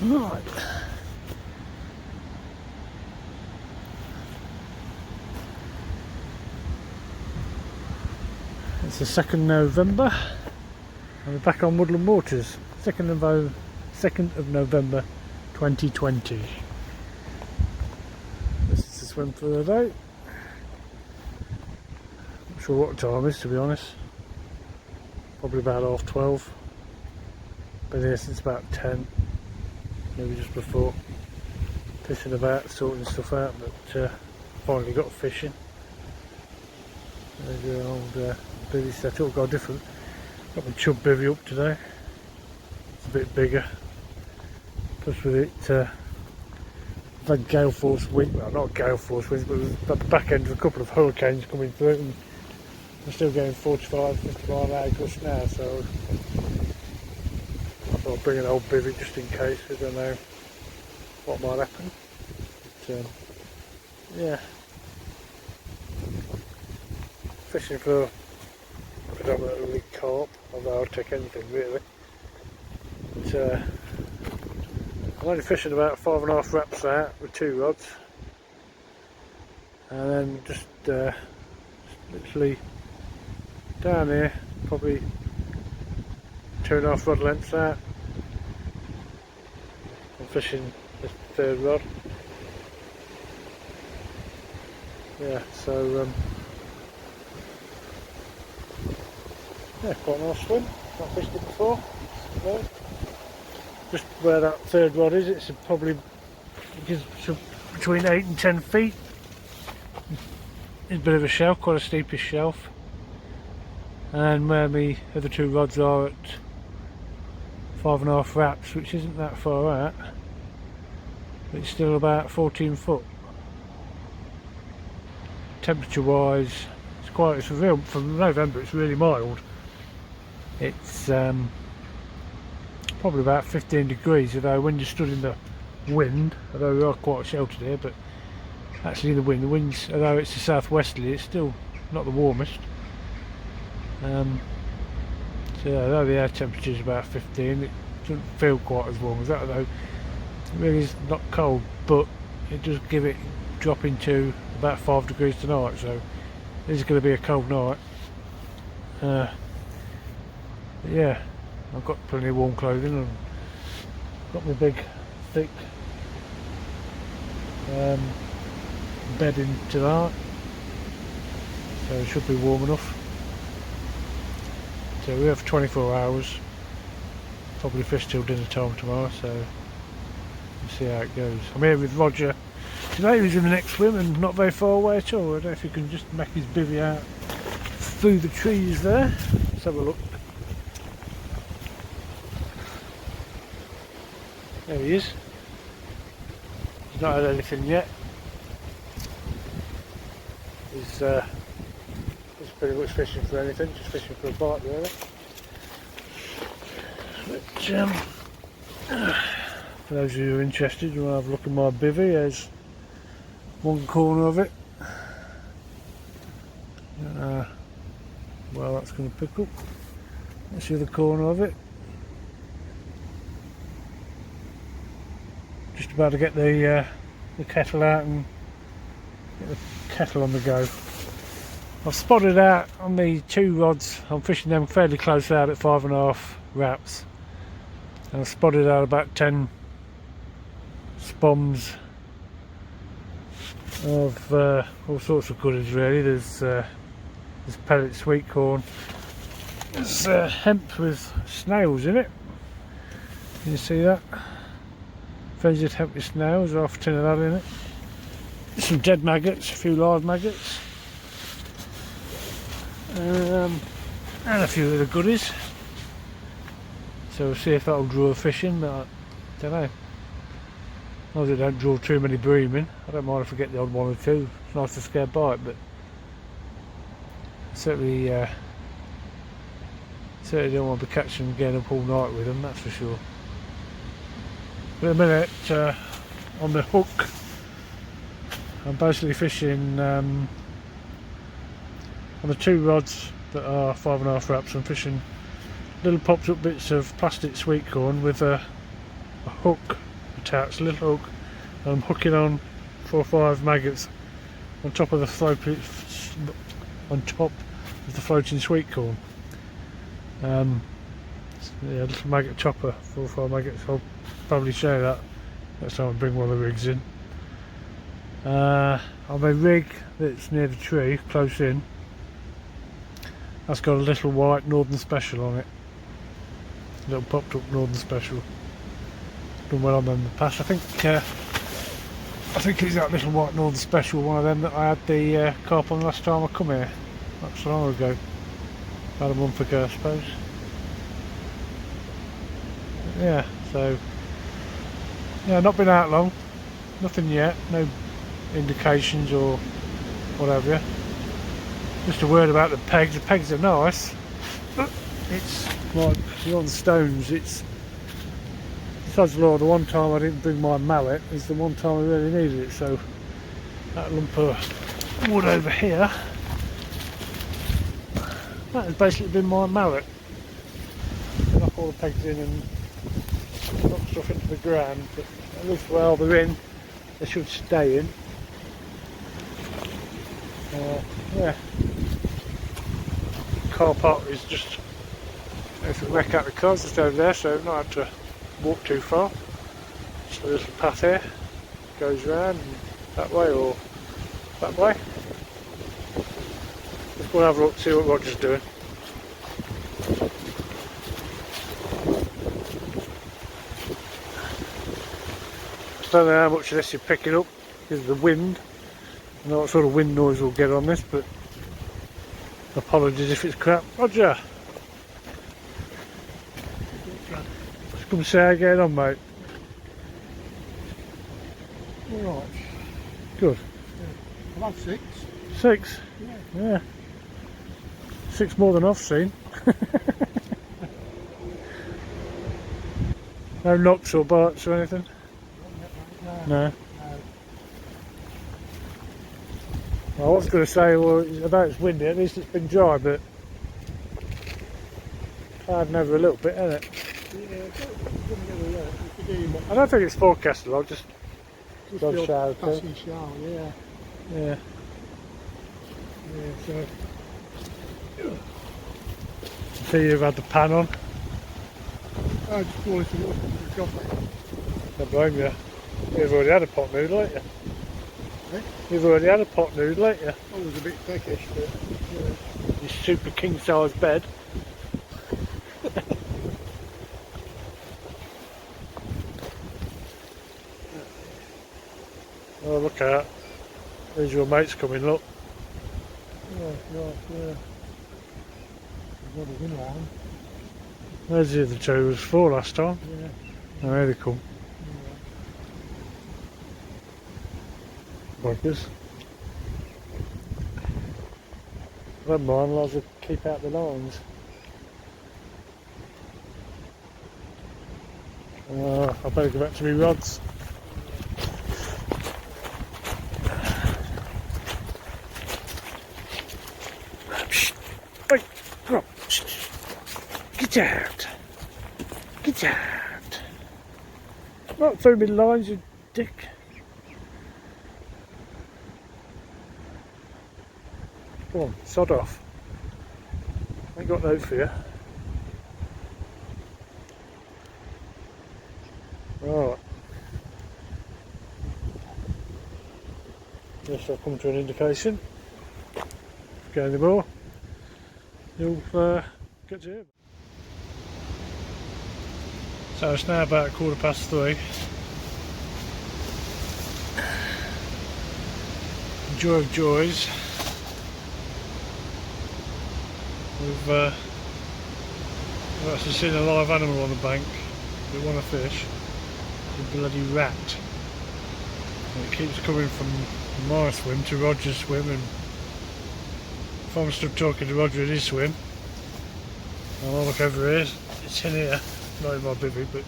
Right. It's the 2nd November and we're back on Woodland Waters. 2nd of November 2020. This is the swim for the day. Not sure what time it is, to be honest. Probably about 12:30. Been here since about 10, maybe just before. Fishing about, sorting stuff out, but finally got fishing. There's the old bivvy set up. Got my chub bivvy up today. It's a bit bigger. Plus with it, I've had gale force wind, well not gale force winds, but at the back end of a couple of hurricanes coming through, and I'm still getting 45, 50 mile an hour gusts now, so I thought I'd bring an old bivvy just in case. I don't know what might happen. But, yeah. Fishing for predominantly carp, although I'll take anything really. But, I'm only fishing about 5.5 wraps out with 2 rods, and then just literally down here, probably 2.5 rod lengths out. I'm fishing the 3rd rod. Yeah, so yeah, quite a nice swim. Not fished it before. No. Just where that 3rd rod is, it's probably between 8 and 10 feet. It's a bit of a shelf, quite a steepish shelf. And where my other 2 rods are at 5.5 wraps, which isn't that far out, but it's still about 14 foot. Temperature wise, it's real, from November it's really mild. It's probably about 15 degrees, although when you're stood in the wind, although we are quite sheltered here, but actually in the winds, although it's a southwesterly, it's still not the warmest. So yeah, although the air temperature is about 15, it doesn't feel quite as warm as that, although it really is not cold, but it does give it drop into about 5 degrees tonight, so this is going to be a cold night. Yeah, I've got plenty of warm clothing and got my big thick bedding tonight, so it should be warm enough. So we have 24 hours, probably fish till dinner time tomorrow, so we'll see how it goes. I'm here with Roger today, who's in the next swim and not very far away at all. I don't know if you can just make his bivvy out through the trees there. Let's have a look. There he is. He's not had anything yet. He's pretty much fishing for anything, just fishing for a bite really. But for those of you who are interested, you want to have a look at my bivvy. There's one corner of it. Well, that's going to pick up. That's the other corner of it. Just about to get the kettle out and get the kettle on the go. I've spotted out on the 2 rods, I'm fishing them fairly close out at 5.5 wraps, and I've spotted out about 10 spoms of all sorts of goodies really. There's pellet sweet corn, there's hemp with snails in it, can you see that? Frenzied hemp with snails, half a tin of that in it. Some dead maggots, a few live maggots, and a few other goodies. So we'll see if that'll draw a fish in, but I don't know. As long as it don't draw too many bream in, I don't mind if I get the odd one or two. It's nice to scare bite, but certainly don't want to be catching them getting up all night with them, that's for sure. But at the minute, on the hook, I'm basically fishing on the 2 rods that are 5.5 wraps. I'm fishing little popped up bits of plastic sweet corn with a hook touch, a little hook, and I'm hooking on 4 or 5 maggots on top of the floating sweet corn. Yeah, little maggot chopper, 4 or 5 maggots. I'll probably show that next time I bring one of the rigs in. I've a rig that's near the tree, close in. That's got a little white Northern Special on it. A little popped up Northern Special. Done well on them in the past. I think it's that little white Northern Special, one of them that I had the carp on last time I come here. Not so long ago. About a month ago, I suppose. Yeah, so yeah, not been out long. Nothing yet. No indications or whatever. Just a word about the pegs. The pegs are nice. It's like on stones. It's besides the one time I didn't bring my mallet is the one time I really needed it. So that lump of wood over here, that has basically been my mallet. Knock all the pegs in and knock stuff into the ground. But at least while they're in, they should stay in. Yeah. Car park is just a wreck out the cars just over there, so I've not had to walk too far. Just a little path here, goes round and that way or that way. Let's go and have a look, see what Roger's doing. I don't know how much of this you're picking up because of the wind. I don't know what sort of wind noise we'll get on this, but apologies if it's crap. Roger! Just come say how you're getting on, mate. Alright. Good. Yeah. I've had 6. 6? Yeah. 6 more than I've seen. No knocks or bites or anything? No. I was going to say, well, although it's windy, at least it's been dry, but clouding over a little bit, isn't it? Yeah, I don't think it's forecasted, I'll just dodge shower. Passing shower, yeah. Yeah. Yeah, so. I see you've had the pan on. I just wanted to look at the coffee. Don't blame you. You've already had a pot noodle, haven't you? Eh? You've already had a pot noodle, haven't you? I was a bit peckish, but yeah. Your super king size bed. Oh, look at that. There's your mates coming, look. Yeah, right, yeah. Got a win line. There's the other two, was 4 last time. Yeah. Oh, there they come. Buggers. Never mind, I'll just keep out the lines. I better go back to my rods. Hey, come on. Get out. Get out. Not through me lines, you dick. Come on, sod off. Ain't got no fear. Right. Yes, I'll come to an indication. Go any more, you'll get to it. So it's now about 3:15. Joy of joys. We've actually seen a live animal on the bank. We want a fish. A bloody rat. And it keeps coming from my swim to Roger's swim, and if I'm stood talking to Roger in his swim, I'll look over here. It's in here, not in my bivvy, but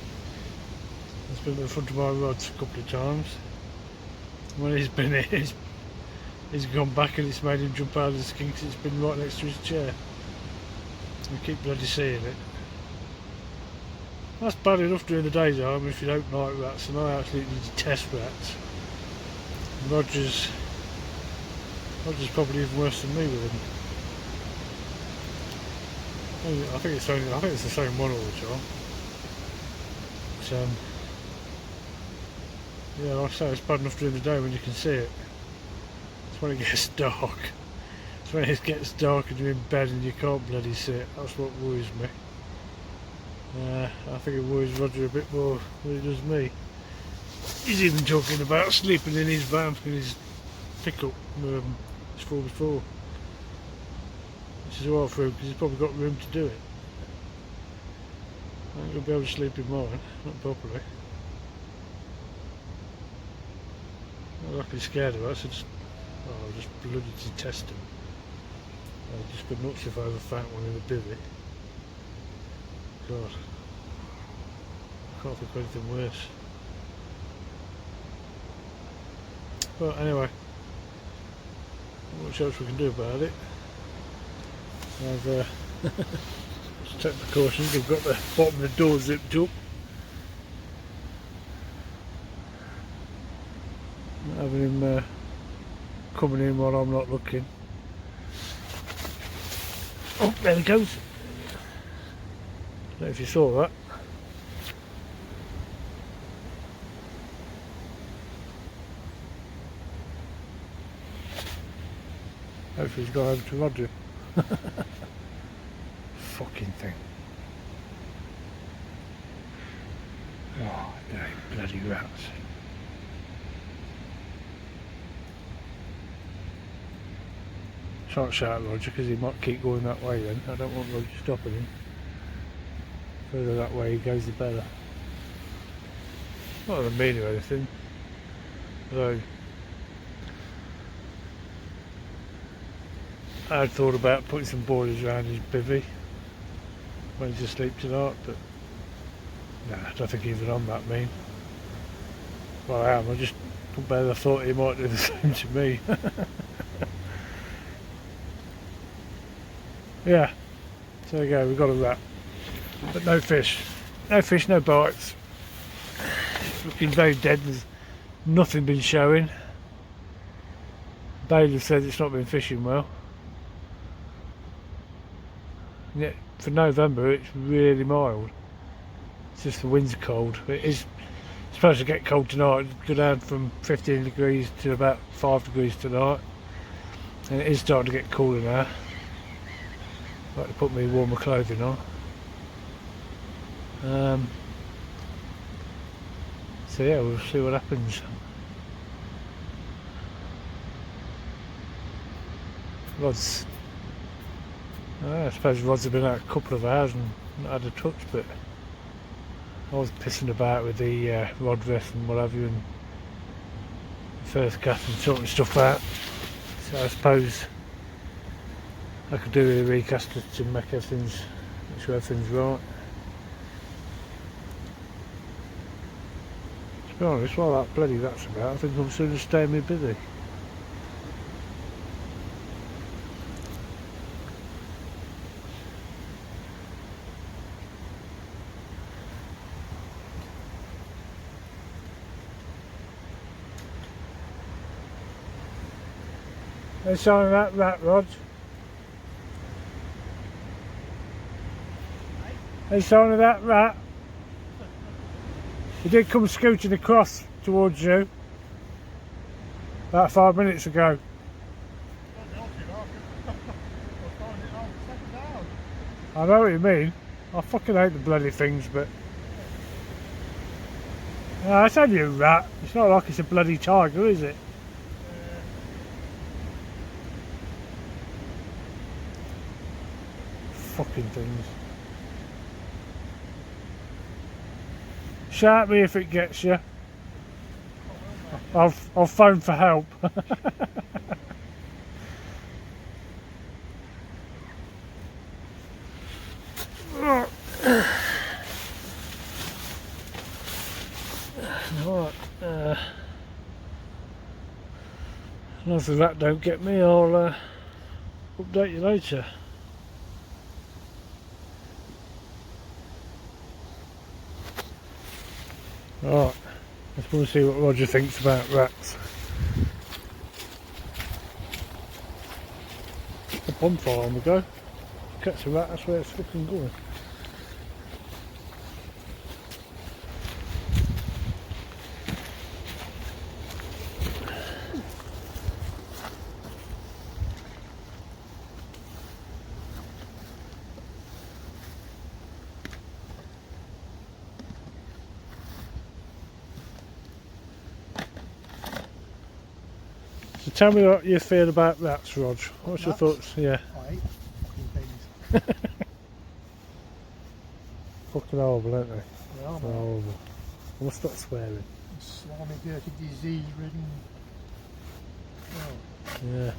it's been in front of my rods a couple of times. When he's been here, he's gone back and it's made him jump out of his skin because it's been right next to his chair. We keep bloody seeing it. That's bad enough during the daytime if you don't like rats, and I absolutely detest rats. Roger's probably even worse than me with them. I think it's the same one all the time. But, yeah, like I say, it's bad enough during the day when you can see it. It's when it gets dark. It's when it gets dark and you're in bed and you can't bloody see it. That's what worries me. I think it worries Roger a bit more than it does me. He's even talking about sleeping in his van in his pickup, his 4x4. Which is alright for him because he's probably got room to do it. I think he'll be able to sleep in mine, not properly. I'm not luckily scared of us, I just bloody detest him. I'd just go nuts if I ever found one in a bivvy. God. I can't think of anything worse. But anyway, not much else we can do about it. I've just taken precautions. We've got the bottom of the door zipped up. Not having him coming in while I'm not looking. Oh, there he goes. Don't know if you saw that. Hopefully he's gone over to Roger. Fucking thing. Oh, they bloody rats. Can't shout at Roger because he might keep going that way then. I don't want Roger stopping him. The further that way he goes, the better. Not that I mean or anything. So I had thought about putting some borders around his bivvy when he's asleep tonight, but nah, I don't think even I'm that mean. Well, I am. I just couldn't bear the thought he might do the same to me. Yeah, so there you go, we've got a rat. But no fish. No fish, no bites. Looking very dead, there's nothing been showing. Bailey said it's not been fishing well. Yeah, for November it's really mild. It's just the wind's cold. It is supposed to get cold tonight, go down from 15 degrees to about 5 degrees tonight. And it is starting to get cooler now. Like to put me warmer clothing on. So yeah, we'll see what happens. Rod's, I suppose Rod's have been out a couple of hours and not had a touch, but I was pissing about with the rod vest and what have you, and first cast and sorting stuff out. So I suppose I could do a recast to make sure everything's right. To be honest, while that bloody rat's about, I think I'm soon to stay me busy. Any sign of that rat, Rod? Any sign of that rat? He did come scooting across towards you about 5 minutes ago. I know what you mean. I fucking hate the bloody things, but it's only a rat. It's not like it's a bloody tiger, is it? Fucking things. Shout at me if it gets you. I'll phone for help. Right. As the rat don't get me, I'll update you later. Alright, let's go and see what Roger thinks about rats. A bonfire on the go. Catch a rat, that's where it's fucking going. So tell me what you feel about rats, Rog. What's your thoughts? Yeah. I hate fucking things. Fucking horrible, aren't they? They are, They're mate. horrible. I must stop swearing. Slimy, dirty, disease-ridden. Oh, Yeah.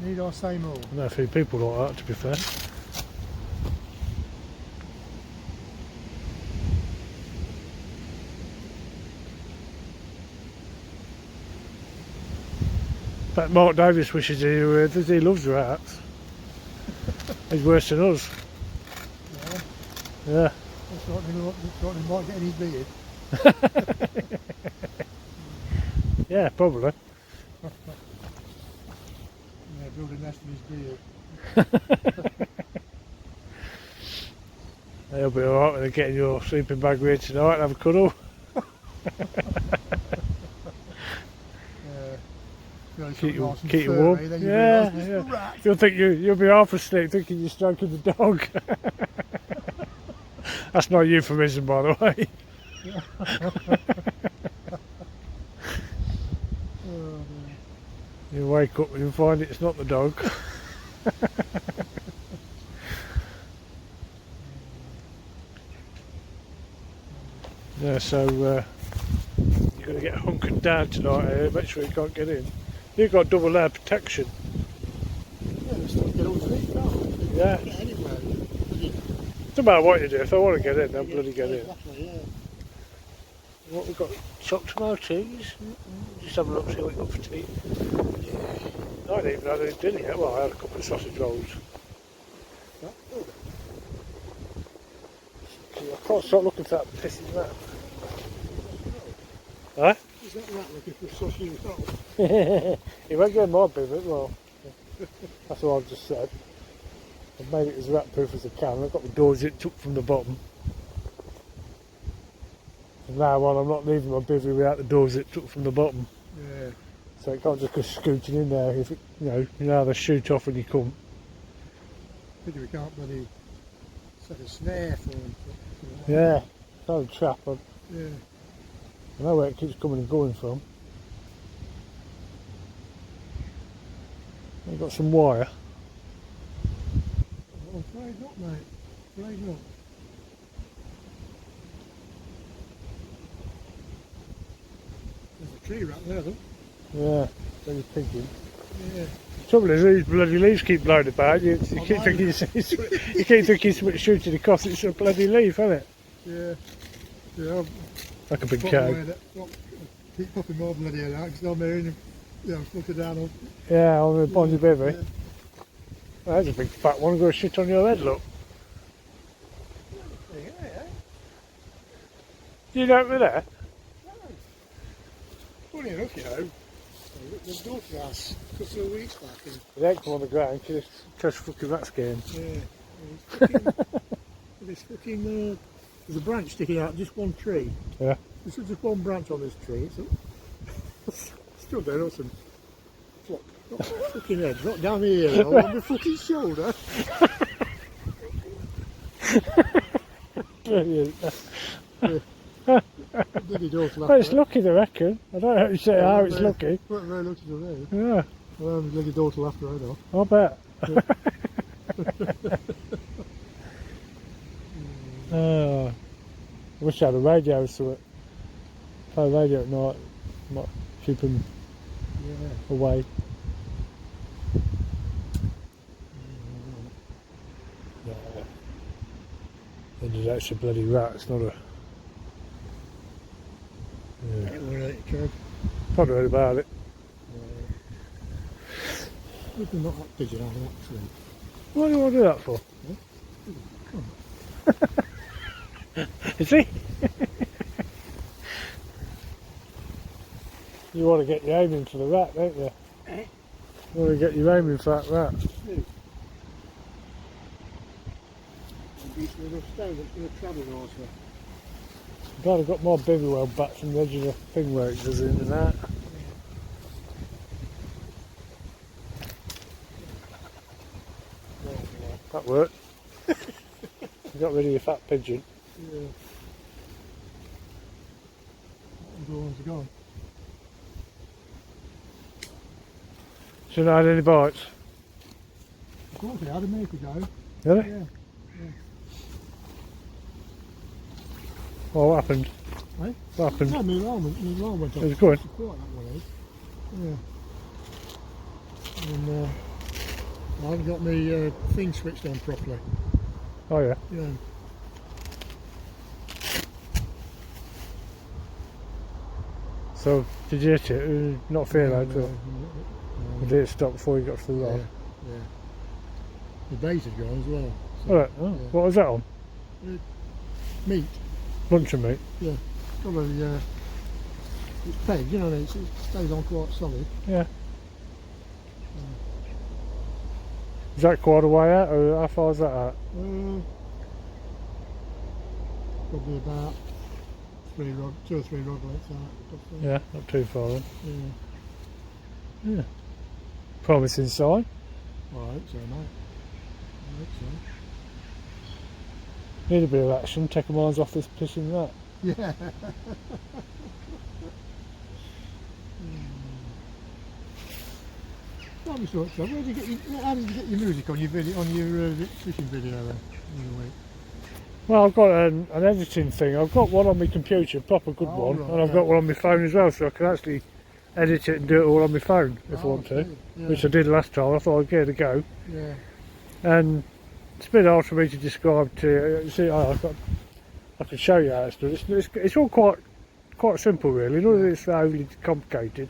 need I say more? I know a few people like that, to be fair. In fact, Mark Davis wishes he were with us. He loves rats. He's worse than us. Yeah. Yeah. Looks like he might get in his beard. Yeah, probably. Yeah, build a nest in his beard. He'll be alright when they get in your sleeping bag with you tonight and have a cuddle. Keep you warm. Yeah. You'll think you'll be half asleep thinking you're stroking the dog. That's not a euphemism, by the way. You wake up and you find it's not the dog. Yeah, so you're going to get hunkered down tonight here, make sure you can't get in. You've got double layer protection. Yeah, they still get all the feet, can't they? Yeah. Get anywhere. Doesn't matter what you do, if they want to get in, they'll bloody get in. Exactly, yeah. What we've got, chopped tomatoes, teas. Just have a look, see what we've got for tea. I hadn't even had any dinner yet. Well, I had a couple of sausage rolls. I can't stop looking for that pissing rat. Huh? Is that rat looking for sausage roll? He won't get in my bivvy, well, that's what I've just said. I've made it as rat proof as I can. I've got the doors zipped up from the bottom. From now on, I'm not leaving my bivvy without the doors zipped up from the bottom. Yeah. So it can't just go scooting in there. If it, you know how they shoot off when you come. Pity we can't bloody set a snare for him. Yeah, it's not a trap. Yeah. I know where it keeps coming and going from. I've got some wire. I'm afraid not, mate. Afraid not. There's a tree right there, though. Yeah, very pigging. Yeah. The trouble is, these bloody leaves keep blowing about. You keep thinking you keep thinking somebody's shooting across. It's a bloody leaf, isn't it? Yeah. Yeah. Like a big cow. Keep popping more bloody head out because I'm hearing him, flutter down on. Yeah, on the Bonzi Bivvy. Yeah. Well, there's a big fat one. Go shit on your head, look. Yeah. You know over there? Funny enough, the daughter asked a couple of weeks back. And, They ain't come on the ground because it's fucking rats game. yeah. There's there's a branch sticking out, just one tree. Yeah. There's just one branch on this tree. It's still there, awesome. Not fucking head, not down the ear, on the fucking shoulder. Brilliant. Bloody daughter laughed Well, it's at lucky, I reckon. I don't know how you say how it's lucky. Weren't very lucky to me. Yeah, Well, the bloody daughter laughed right off. I'll bet. Oh, I wish I had a radio so it play radio at night, might keep him Yeah. away. Yeah. And that's a bloody rat, it's not a... Yeah. It were it, Kev. Probably heard about it. We can knock that pigeon out of that tree. What do you want to do that for? Is he? You want to get your aiming for the rat, don't you? Eh? You want to get your aiming for that rat. Decent enough stone up to a travelling horse. I'm glad I got my bivvy well back from the edge of the thing where it goes in and out. That worked. You got rid of your fat pigeon. Yeah. The ones are gone. So you not had any bites? Of course they had a minute ago. Really? Yeah. Well, what happened? Eh? What happened? No, my alarm went off. It was good. Quite that one is. Yeah. And I haven't got my thing switched on properly. Oh yeah. Yeah. So did you hit it? Not feel like it? No. Or did it stop before you got through the Yeah. line? Yeah. The bait had gone as well. So, Alright, oh, yeah. what was that on? Meat. Luncheon meat? Yeah. Probably it's pegged, you know, it stays on quite solid. Yeah. Is that quite a way out, or how far is that out? Probably about 2 or 3 rod lengths out. Yeah, not too far then. Yeah. Yeah. Promising sign. Well, I hope so, mate. I hope so. Need a bit of action, take a minds off this pissing rat. Yeah. Tell me sort of, how did you get your music on your video, on your fishing video then? In a week? Well, I've got an editing thing. I've got one on my computer, a proper good one, right, and I've got one on my phone as well, so I can actually edit it and do it all on my phone if I want to, yeah. which I did last time. I thought I'd give it a go, Yeah. and it's a bit hard for me to describe to you. See, I can show you how it's done. It's all quite simple, really. None of it's overly complicated.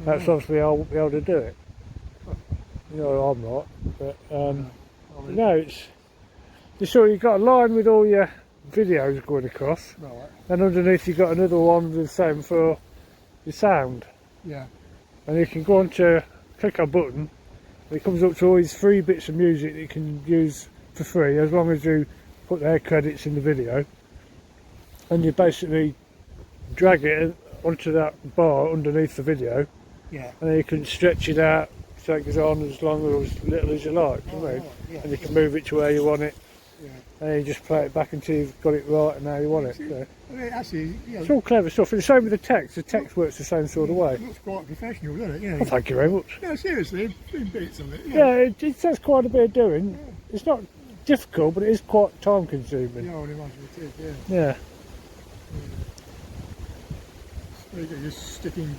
That's obviously I'll be able to do it. You know, I'm not, but no, it's sort of, you've got a line with all your videos going across, Right. and underneath you've got another one with the same for your sound, Yeah. and you can go on to click a button, and it comes up to all these free bits of music that you can use for free as long as you put their credits in the video, and you basically drag it onto that bar underneath the video, Yeah. and then you can stretch it out so it goes on as long or as little as you like, you know? Right, yeah. And you can move it to where you want it, Yeah. and then you just play it back until you've got it right and how you want it. So I mean, actually, it's all clever stuff, and the same with the text works the same sort of way. It looks quite professional, doesn't it? You know, Well, thank you very much. no, seriously, big bits of it. Yeah, it takes quite a bit of doing. It's not difficult, but it is quite time consuming. Yeah, I would imagine it is, yeah. Yeah. You're just sticking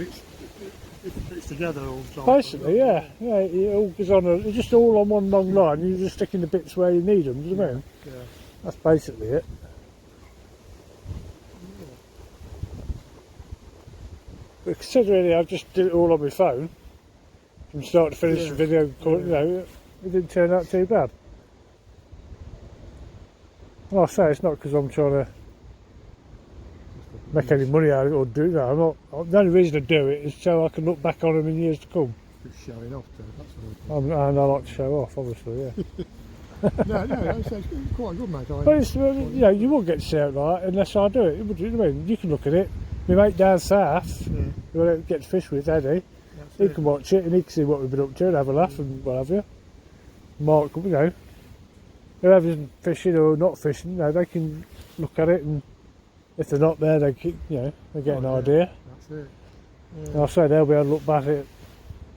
different bits together all the time. Basically, yeah. It all goes on, it's just all on one long line, you're just sticking the bits where you need them, do you know what I mean? Yeah. That's basically it. But considering I just did it all on my phone, from start to finish the video, you know, it didn't turn out too bad. Well, I say it's not because I'm trying to make any money out of it or do that. I'm not. The only reason I do it is so I can look back on them in years to come. Just showing off, too, that's all. And I like to show off, obviously, yeah. No, that's quite good, mate. But it's, you know, you won't get to see it like unless I do it. You know what I mean? You can look at it. My mate down south, who I get to fish with, Eddie, he can watch it and he can see what we've been up to and have a laugh and what have you. Mark, you know, whoever's fishing or not fishing, you know, they can look at it, and if they're not there, they keep, you know, they get an idea. That's it. Yeah. And I say they'll be able to look back at it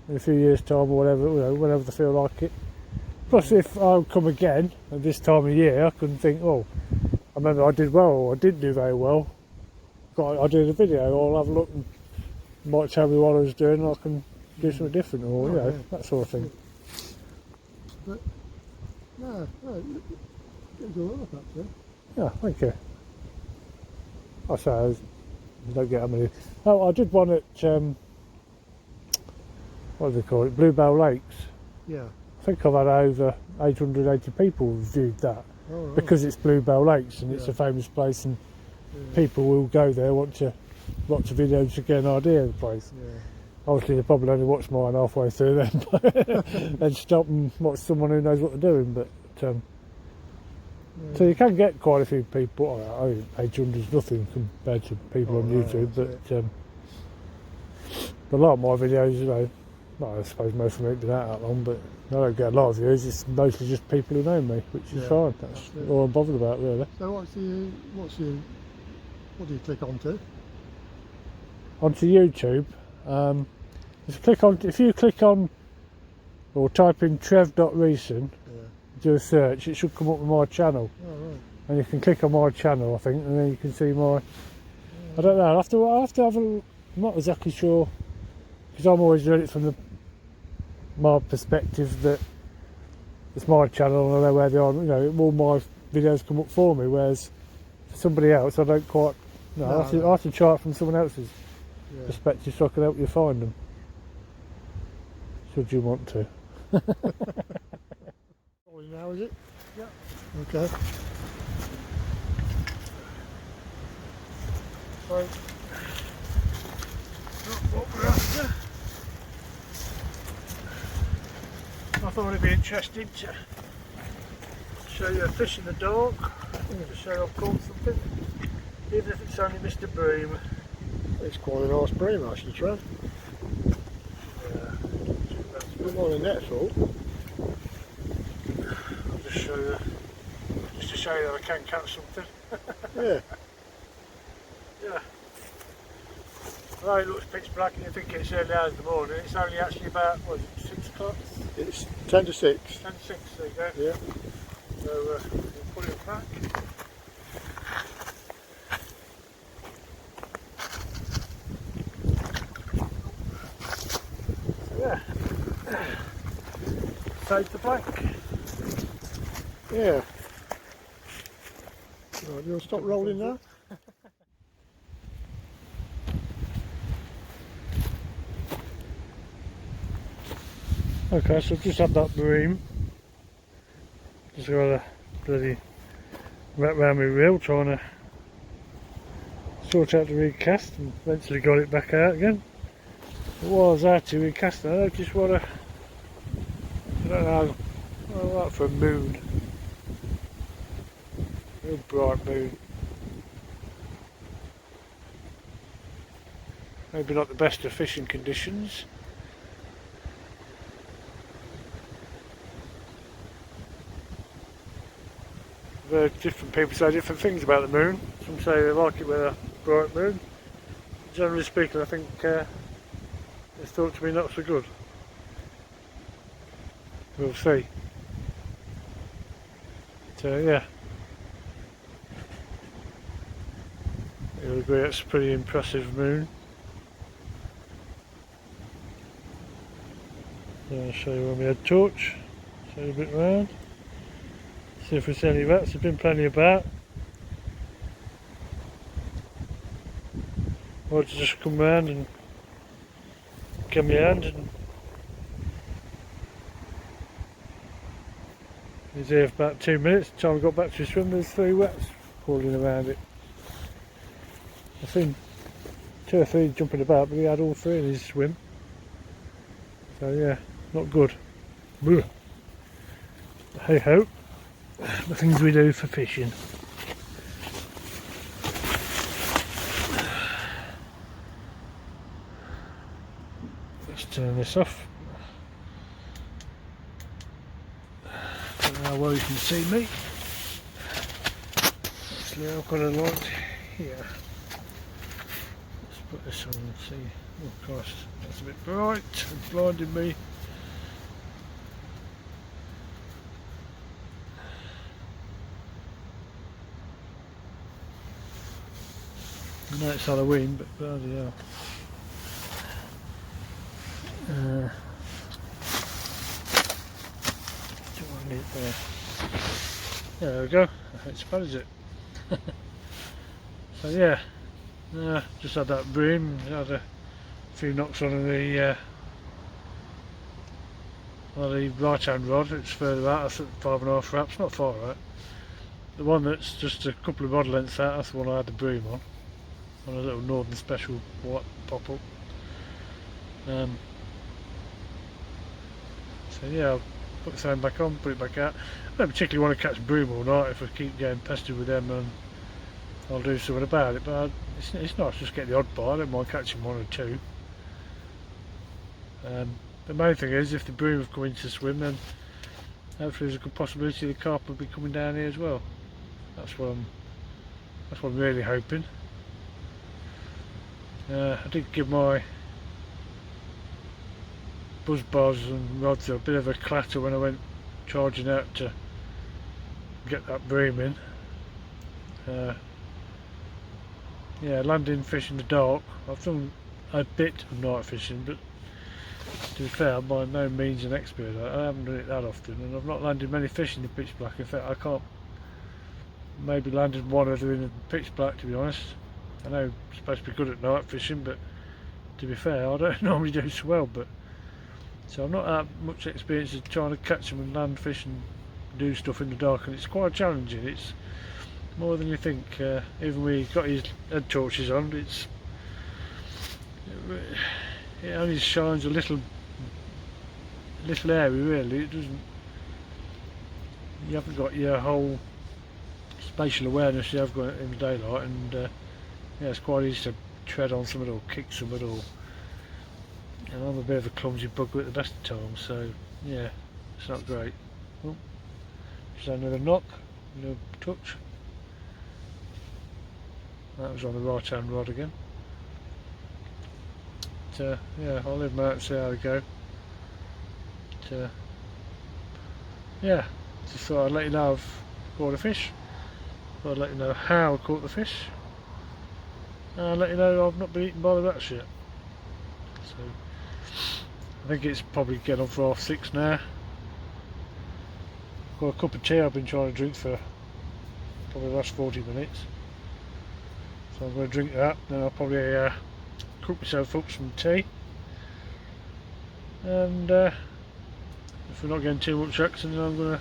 in a few years' time or whatever, you know, whenever they feel like it. Plus, if I come again at this time of year, I can think, oh, I remember I did well or I didn't do very well. I did a video, or I'll have a look and might tell me what I was doing, and I can do something different, or you know, that sort of thing. But, no, it's all right, actually. Yeah, thank you. I say I don't get that many. Oh, I did one at what do they call it? Bluebell Lakes. Yeah. I think I've had over 880 people viewed that, because it's Bluebell Lakes and it's a famous place, and people will go there, want to lots of videos to get an idea of the place. Yeah. Obviously they probably only watch mine halfway through then stop and watch someone who knows what they're doing, but Yeah. so you can get quite a few people. I mean, 800 is nothing compared to people on no, YouTube, that's but a lot of my videos, you know, well, I suppose most of them don't do that long, but I don't get a lot of views. It's mostly just people who know me, which is Yeah, fine. That's all I'm bothered about, really. So what do you click onto? Onto YouTube, if you click on or type in trev.recent, Yeah. do a search, it should come up with my channel. Oh, right. And you can click on my channel, I think, and then you can see my. I don't know. I'll have to have a. I'm not exactly sure because I'm always doing it from my perspective that it's my channel and I know where they are. You know, all my videos come up for me, whereas for somebody else, I don't quite. No, I have to try it from someone else's perspective so I can help you find them. Should you want to? Now is it? Yeah. Okay. So, what we're after. I thought it'd be interesting to show you a fish in the dark, to show I've caught something, even if it's only Mr. Bream. It's quite a nice bream actually, Trev. It's not a net full. I'll just show you, just to show you that I can catch something. Yeah. Yeah. Although it looks pitch black and you think it's early hours in the morning, it's only actually about, what is it, 6 o'clock? It's 10 to 6. 10 to 6, there you go. Yeah. So we'll put it back. So yeah. Save the blank. Yeah. Right, you'll stop rolling now? Okay, so I've just had that bream. Just got a bloody wrap round my reel trying to sort out the recast and eventually got it back out again. But while I was out to recast, I noticed what I don't know, I like for a moon. Real bright moon. Maybe not the best of fishing conditions. Different people say different things about the moon. Some say they like it with a bright moon. Generally speaking, I think it's thought to be not so good. We'll see. So yeah, you'll agree it's a pretty impressive moon. So I'll show you on my head torch, show you a bit round. See if there's any rats, there's been plenty about. Or to just come round and give me a hand. And he's here for about 2 minutes. By the time I got back to the swim, there's 3 rats crawling around it. I've seen 2 or 3 jumping about, but he had all 3 in his swim. So yeah, not good. Blech. Hey ho. The things we do for fishing. Let's turn this off. Don't know how well you can see me. Actually, I've got a light here. Let's put this on and see. Oh gosh, that's a bit bright. It's blinding me. I know it's Halloween, but bloody hell. Do I need there? There we go. It's bad, is it? So yeah, just had that bream. Had a few knocks on the right hand rod. It's further out. That's at 5.5 wraps, not far out. The one that's just a couple of rod lengths out, that's the one I had the bream on. on a little Northern Special white pop-up. So yeah, I'll put the sound back on, put it back out. I don't particularly want to catch broom all night. If I keep getting pestered with them, and I'll do something about it. But it's nice just get the odd bite. I don't mind catching one or two. The main thing is, if the broom have come in to swim, then hopefully there's a good possibility the carp will be coming down here as well. That's what I'm really hoping. I did give my buzz bars and rods a bit of a clatter when I went charging out to get that bream in. Yeah, landing fish in the dark. I've done a bit of night fishing, but to be fair, I'm by no means an expert. I haven't done it that often, and I've not landed many fish in the pitch black. In fact, I can't. Maybe landed one or two in the pitch black, to be honest. I know I'm supposed to be good at night fishing, but to be fair, I don't normally do so well. But so I've not had much experience of trying to catch them and land fish and do stuff in the dark, and it's quite challenging. It's more than you think. Even when you've got his head torches on, it only shines a little area really. It doesn't. You haven't got your whole spatial awareness you have got in the daylight, and yeah, it's quite easy to tread on something or kick something, or and I'm a bit of a clumsy bugger at the best of times, so yeah, it's not great. Oh, just another knock, no touch. That was on the right hand rod again. But, yeah, I'll leave them out and see how they go. But, yeah, just thought I'd let you know I've caught a fish. Thought I'd let you know how I caught the fish. And I'll let you know I've not been eaten by the rats yet. So, I think it's probably getting on for 6:30 now. Got a cup of tea I've been trying to drink for probably the last 40 minutes. So I'm going to drink that, then I'll probably cook myself up some tea. And if we're not getting too much action, then I'm going to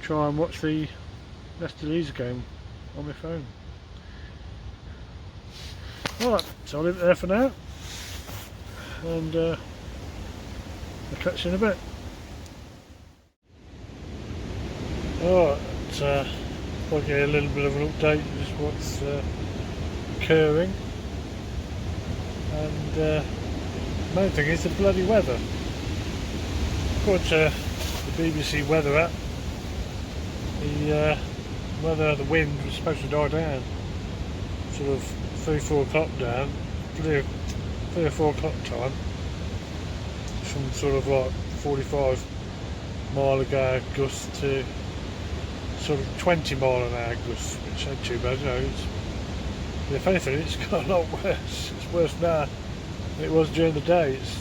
try and watch the rest of these game on my phone. Alright, so I'll leave it there for now, and I'll catch you in a bit. Alright, I'll give you a little bit of an update just what's occurring, and the main thing is the bloody weather. According to the BBC weather app, the wind was supposed to die down sort of 3-4 o'clock down, 3 or 4 o'clock time, from sort of like 45 mile an hour gusts to sort of 20 mile an hour gusts, which ain't too bad, you know. If anything, it's got a lot worse. It's worse now than it was during the day. It's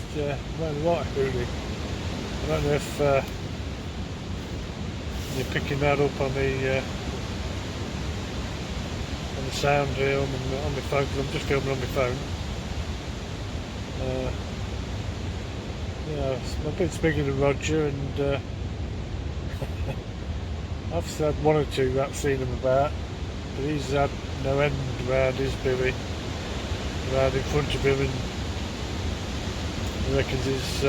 really light hooning. I don't know if you're picking that up on the sound here on my phone, because I'm just filming on my phone. Yeah, I've been speaking to Roger, and I've had one or two I've seen him about, but he's had no end around his bivvy, around in front of him, and he reckons he's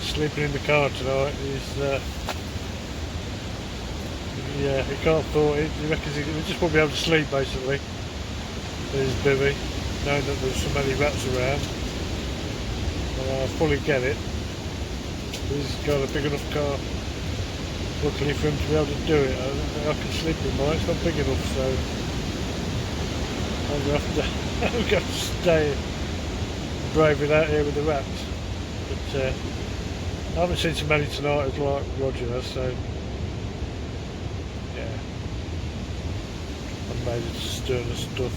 sleeping in the car tonight. Yeah, he can't afford it. He reckons he just won't be able to sleep basically in his bivvy, knowing that there's so many rats around. I fully get it. He's got a big enough car, luckily for him to be able to do it. I don't think I can sleep in mine, it's not big enough, so I'm going to have to stay and brave it out here with the rats. But I haven't seen so many tonight as like Roger has, so yeah, I've made it sterner stuff.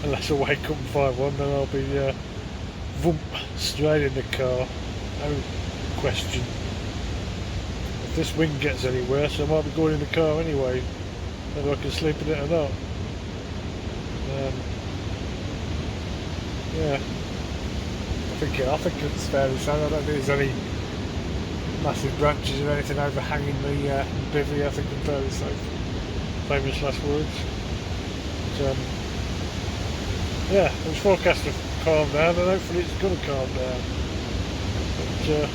Unless I wake up and find one, then I'll be vump straight in the car, no question. If this wind gets any worse, I might be going in the car anyway, whether I can sleep in it or not. Yeah, I think it's fairly safe. I don't think there's any massive branches or anything overhanging the bivvy. I think I'm fairly safe. Famous last words. But, yeah, it's forecast to calm down, and hopefully it's going to calm down. But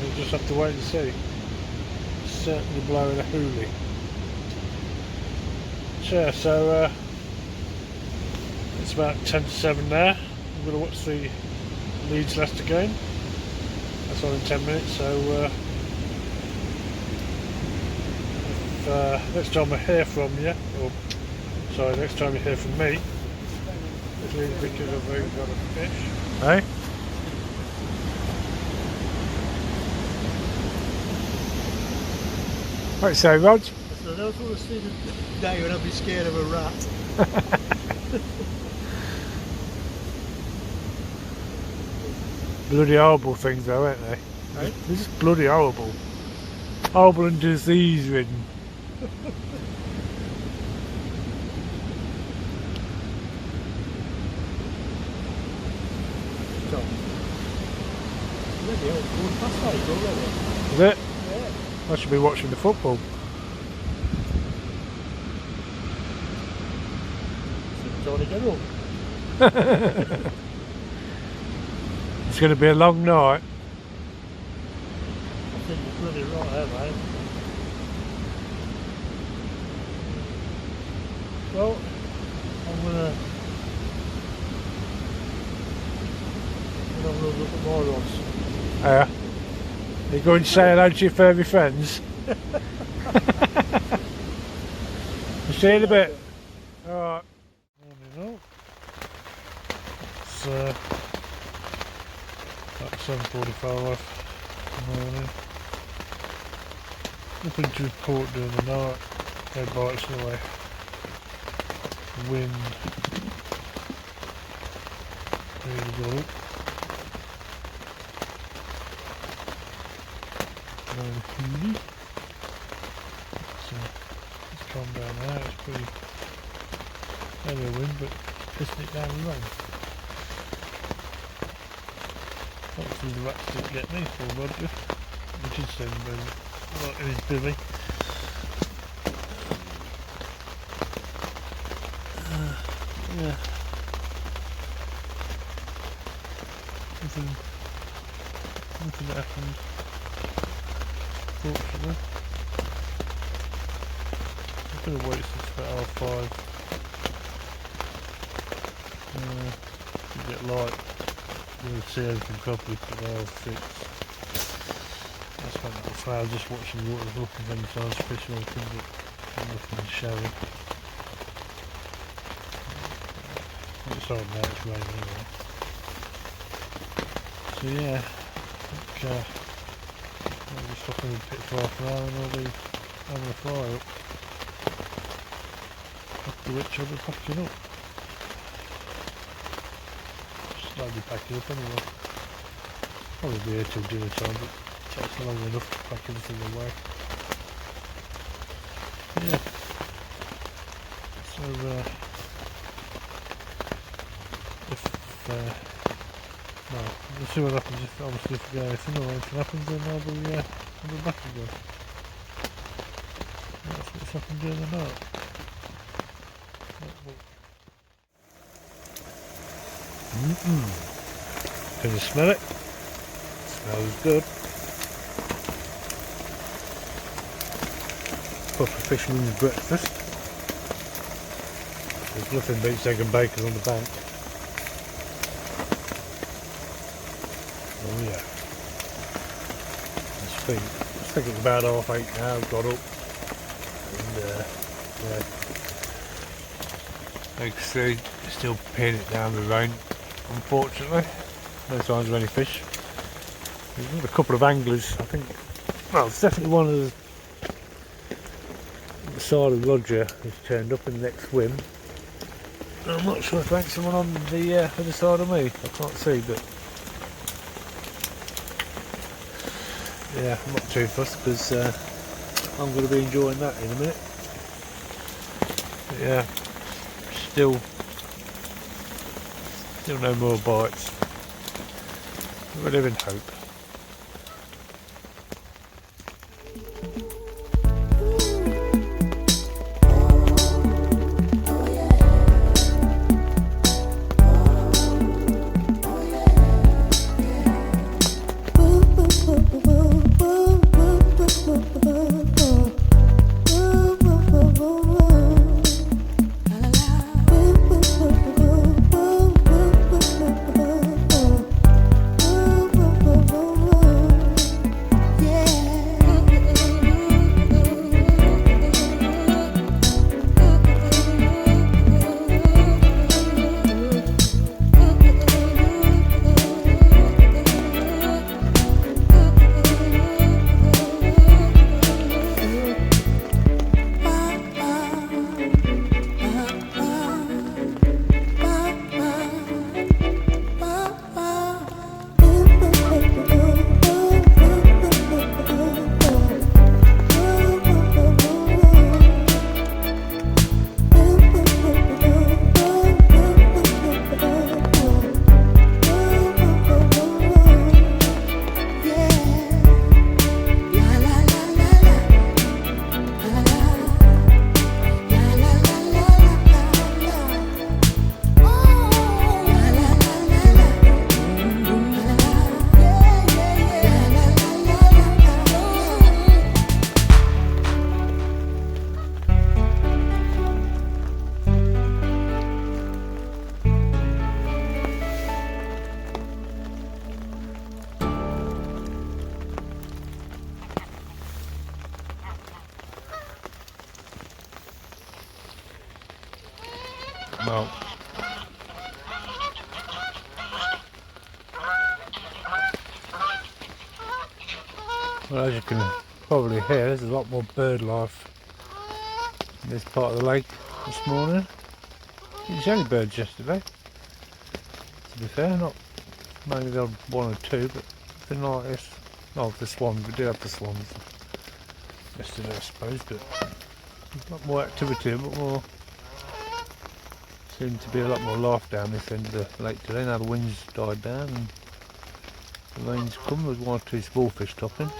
we'll just have to wait and see. It's certainly blowing a hoolie. Yeah, so it's about 10 to 7 now. I'm going to watch the Leeds Leicester game. That's on in 10 minutes, so if, next time I hear from you, or sorry, next time you hear from me, it's really because I've already got a fish. Hey? Right, so Rog? I don't want to see the day when I'll be scared of a rat. Bloody horrible things though, aren't they? Right? They're just bloody horrible. Horrible and disease ridden. So, maybe I'll go past 8 already. Is it? Yeah. I should be watching the football. Trying to get up. It's going to be a long night. I think you're bloody right there, mate. Well, I'm gonna have a look at my rods. Yeah. Are you going to say hello to your furry friends? You see you in a bit. Alright. Morning all. It's about 7:45 morning. Nothing to report during the night. No bites away. Wind really got up. No hoolie. It's calmed down now. It's pretty heavy wind, but it's pissing it down the rain. Hopefully the rats didn't get me for Roger. Which is saying right in his bivvy. Yeah. Nothing that happened, fortunately. I'm going to wait since about 5:30. To get light. I'm going to see everything properly for 6:30. That's when that flower, just watching the water, looking for any signs of fish or anything, but nothing showing. It's on now, it's raining anyway. So yeah, I think I'll be stopping in the pit for half an hour and I'll be having a fly up. After which I'll be packing up. Slowly packing up anyway. Probably be here till dinner time, but it takes long enough to pack everything away. Yeah. So no, we'll see what happens if obviously if anything happens, then I'll be back again. That's what's happened during the night. Can you smell it? Smells good. Proper fisherman's breakfast. There's nothing beats egg and bacon on the bank. Oh yeah. I think it's about 8:30 now. I've got up and yeah. Like I say, still peeing it down the rain. Unfortunately, no signs of any fish. There's a couple of anglers. I think. Well, it's definitely one of the side of Roger has turned up in the next swim. I'm not sure if there's someone on the other side of me. I can't see, but. Yeah, I'm not too fussed because I'm going to be enjoying that in a minute. But yeah, still no more bites. We live in hope. Well, as you can probably hear, there's a lot more bird life in this part of the lake this morning. It was only birds yesterday, to be fair, not maybe the odd one or two, but nothing like this. Oh, the swans, we did have the swans yesterday I suppose, but there's a lot more activity, a lot more, seemed to be a lot more life down this end of the lake today. Now the wind's died down and the rain's come. There was one or two small fish topping.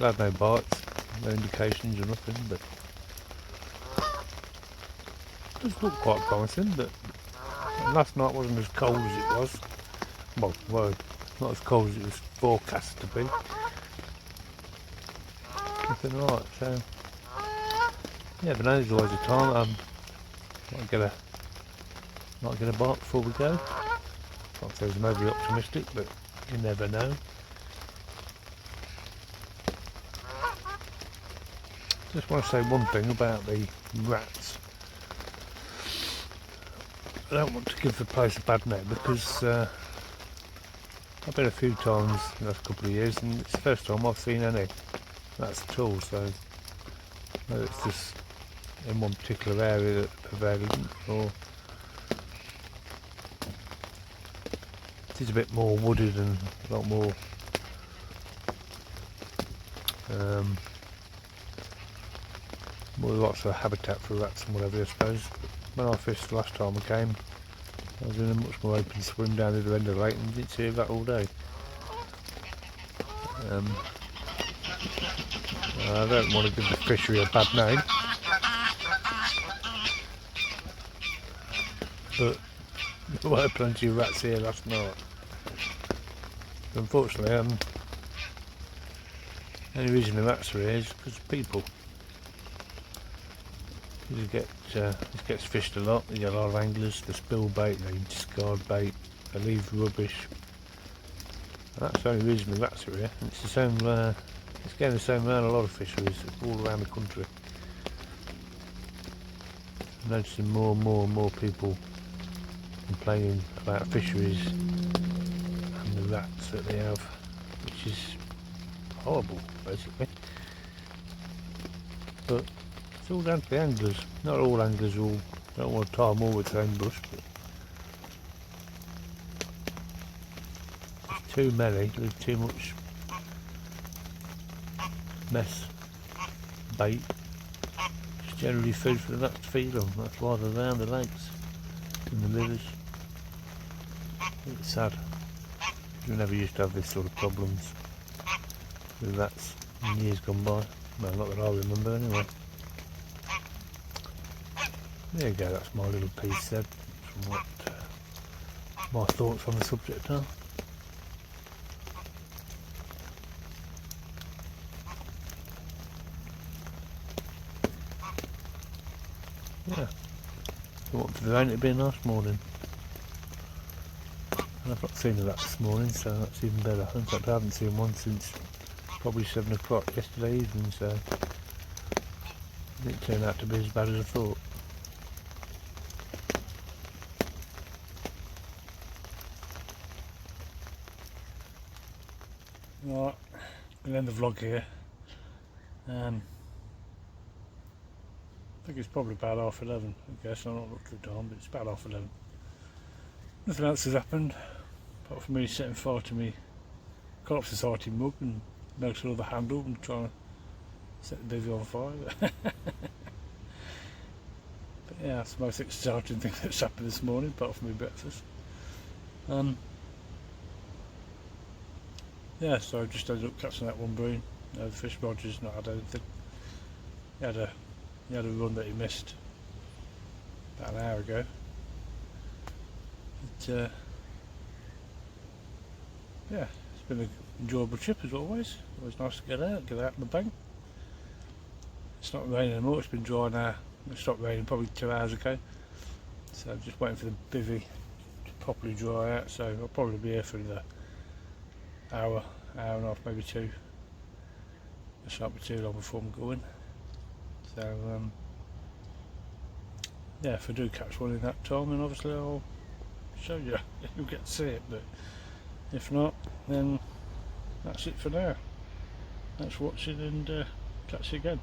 I had no bites, no indications or nothing, but it does look quite promising. But last night wasn't as cold as it was. Well, not as cold as it was forecast to be. Nothing like, so yeah, but there's always a time. Might get a bite before we go. Can't say I'm overly optimistic, but you never know. Just want to say one thing about the rats. I don't want to give the place a bad name because I've been a few times in the last couple of years and it's the first time I've seen any rats at all, so whether it's just in one particular area that are prevalent or it is a bit more wooded and a lot more more lots of habitat for rats and whatever I suppose. But when I fished the last time I came, I was in a much more open swim down the other end of the lake and didn't see a rat all day. I don't want to give the fishery a bad name, but there were plenty of rats here last night. Unfortunately, the only reason the rats are here is because of people. It gets fished a lot. You get a lot of anglers, they spill bait, they discard bait, they leave rubbish. And that's the only reason the rats are here. And it's the same. It's getting the same around a lot of fisheries all around the country. I'm noticing more and more people complaining about fisheries and the rats that they have, which is horrible, basically. But it's all down to the anglers. Not all anglers don't want to tie them all with the same bush, but there's too many, there's too much mess bait. It's generally food for the rats to feed on. That's why they're around the lakes and the rivers. It's sad. We never used to have this sort of problems with rats in years gone by. Well, not that I remember anyway. There you go, that's my little piece said from what my thoughts on the subject are. Yeah, so what for the rain, it'd be a nice morning. And I've not seen a rat this morning, so that's even better. In fact, I haven't seen one since probably 7 o'clock yesterday evening, so it didn't turn out to be as bad as I thought. Right, we'll end the vlog here. I think it's probably about 11:30, I guess. I'm not looking at the time, but it's about 11:30. Nothing else has happened, apart from me setting fire to me Carp Society mug and make sure the handle and trying to set the bivvy on fire. But yeah, that's the most exciting thing that's happened this morning, apart from my breakfast. Yeah, so I just ended up catching that one bream. The fish Roger's not had anything. He had a run that he missed about an hour ago. But, yeah, it's been an enjoyable trip as always. Always nice to get out on the bank. It's not raining anymore, it's been dry now. It stopped raining probably 2 hours ago. So I'm just waiting for the bivvy to properly dry out, so I'll probably be here for another hour and a half, maybe 2. It shan't be too long before I'm going. So yeah, if I do catch one in that time, then obviously I'll show you. You'll get to see it, but if not, then that's it for now. Thanks for watching, and catch you again.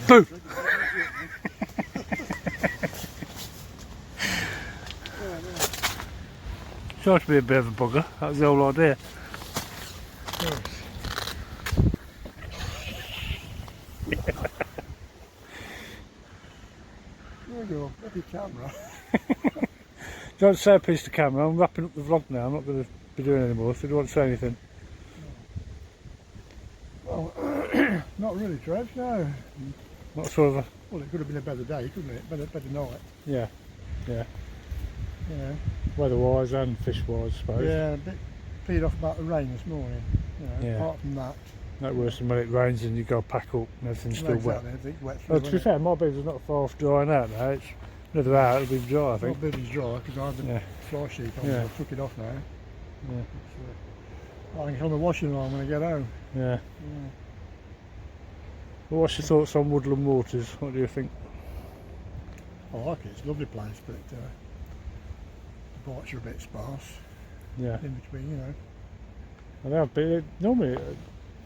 Boo! Tried to be a bit of a bugger, that was the whole idea. There you go, bloody camera. Don't say a piece to camera, I'm wrapping up the vlog now, I'm not going to be doing any more, so do you want to say anything? Well, not really, Trev, no. What sort of a... Well, it could have been a better day, couldn't it? Better night. Yeah, yeah. Yeah. Weather-wise and fish-wise, I suppose. Yeah, a bit peed off about the rain this morning. You know, Yeah. apart from that. No worse than when it rains and you got to pack up and everything's still wet. Everything's wet Well, through, to be fair, my beaver's not far off drying out now. It's another hour, it'll be dry, I think. My building's dry because I had the fly sheet on, Yeah. so I took it off now. Yeah. I think it's on the washing line when I get home. Yeah. Well, what's your thoughts on Woodland Waters? What do you think? I like it, it's a lovely place, but the bites are a bit sparse Yeah. in between, you know. I know, but normally, it's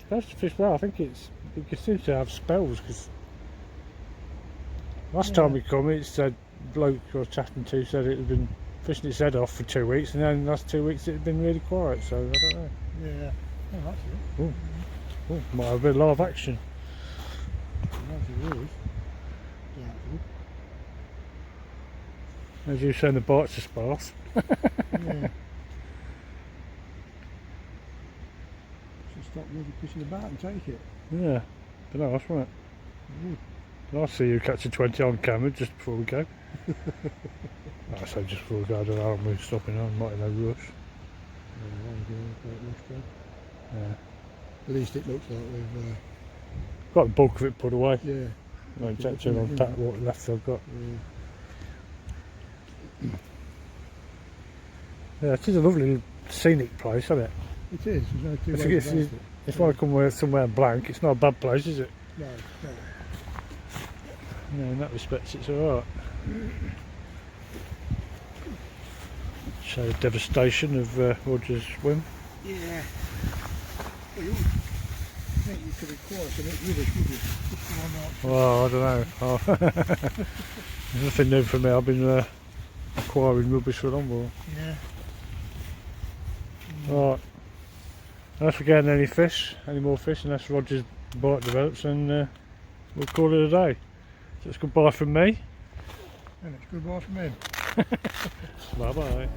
supposed to fish well. I think it seems to have spells, because last time we come, it said, bloke I was chatting to said it had been fishing its head off for 2 weeks, and then the last 2 weeks it had been really quiet, so I don't know. Yeah. Oh, that's it. Ooh. Ooh, might have a bit of live action. That's it is. Yeah. As you saying, the bites are sparse. Yeah. Should stop really pushing about and take it. Yeah, be nice, wouldn't it? I'll see you catching 20 on camera just before we go. I say just before we go, I don't know, I'm stopping on, not in no rush. Yeah. At least it looks like we've... Got the bulk of it put away. yeah. Won't take too long to pack what left I've got. Yeah, it is a lovely scenic place, isn't it? It is, there's no two ways about it. If I come somewhere blank, it's not a bad place, is it? No, no. No, in that respect it's alright. Show the devastation of Roger's whim. Yeah. Well, you think you could acquire something rubbish, would you? Just one Well, I don't know. There's nothing new for me. I've been acquiring rubbish for a long while. Yeah. Right. Unless we're getting any fish, any more fish, unless Roger's bite develops, then we'll call it a day. So it's goodbye from me. And it's goodbye from him. Bye bye.